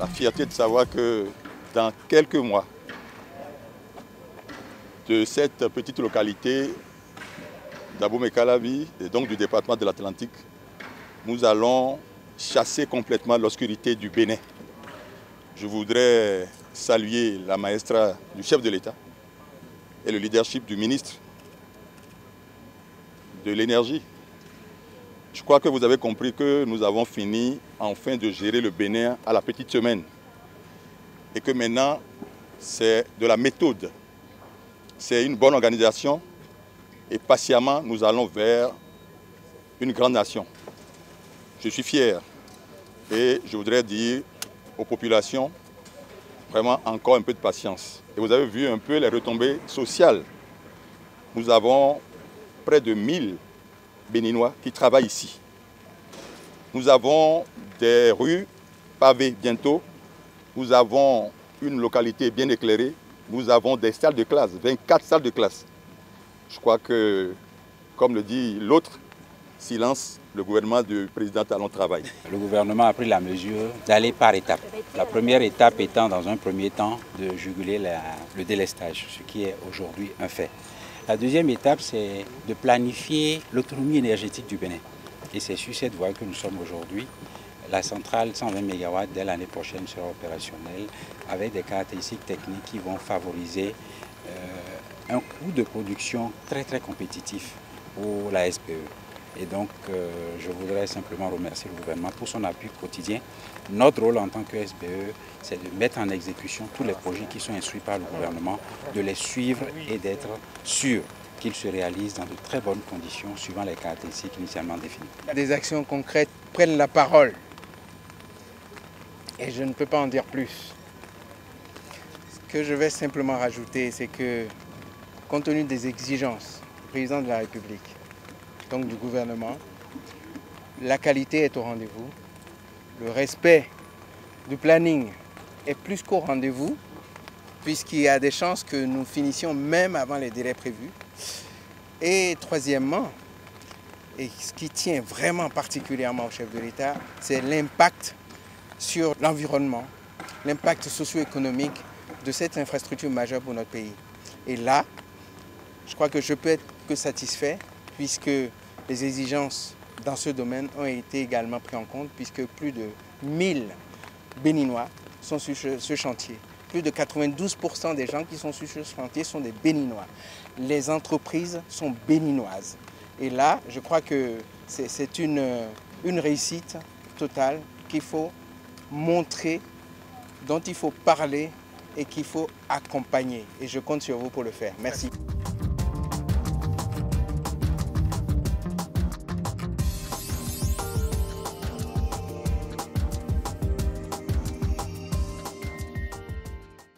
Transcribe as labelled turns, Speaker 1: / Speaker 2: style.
Speaker 1: la fierté de savoir que dans quelques mois, de cette petite localité d'Abomey-Calavi et donc du département de l'Atlantique, nous allons chasser complètement l'obscurité du Bénin. Je voudrais saluer la maestra du chef de l'État et le leadership du ministre de l'Énergie. Je crois que vous avez compris que nous avons fini enfin de gérer le Bénin à la petite semaine et que maintenant c'est de la méthode. C'est une bonne organisation et patiemment nous allons vers une grande nation. Je suis fier et je voudrais dire aux populations vraiment encore un peu de patience. Et vous avez vu un peu les retombées sociales. Nous avons près de 1000 Béninois qui travaillent ici. Nous avons des rues pavées bientôt. Nous avons une localité bien éclairée. Nous avons des salles de classe, 24 salles de classe. Je crois que, comme le dit l'autre, silence, le gouvernement du président Talon travaille.
Speaker 2: Le gouvernement a pris la mesure d'aller par étapes. La première étape étant, dans un premier temps, de juguler le délestage, ce qui est aujourd'hui un fait. La deuxième étape, c'est de planifier l'autonomie énergétique du Bénin. Et c'est sur cette voie que nous sommes aujourd'hui. La centrale 120 MW dès l'année prochaine sera opérationnelle avec des caractéristiques techniques qui vont favoriser un coût de production très compétitif pour la SPE. Et donc, je voudrais simplement remercier le gouvernement pour son appui quotidien. Notre rôle en tant que SPE, c'est de mettre en exécution tous les projets qui sont instruits par le gouvernement, de les suivre et d'être sûr qu'ils se réalisent dans de très bonnes conditions, suivant les caractéristiques initialement définies.
Speaker 3: Des actions concrètes prennent la parole. Et je ne peux pas en dire plus. Ce que je vais simplement rajouter, c'est que, compte tenu des exigences du président de la République, donc du gouvernement, la qualité est au rendez-vous, le respect du planning est plus qu'au rendez-vous, puisqu'il y a des chances que nous finissions même avant les délais prévus. Et troisièmement, et ce qui tient vraiment particulièrement au chef de l'État, c'est l'impact sur l'environnement, l'impact socio-économique de cette infrastructure majeure pour notre pays. Et là, je crois que je peux être que satisfait, puisque les exigences dans ce domaine ont été également prises en compte, puisque plus de 1000 Béninois sont sur ce chantier. Plus de 92% des gens qui sont sur ce chantier sont des Béninois. Les entreprises sont béninoises. Et là, je crois que c'est une réussite totale qu'il faut montrer, dont il faut parler et qu'il faut accompagner. Et je compte sur vous pour le faire. Merci.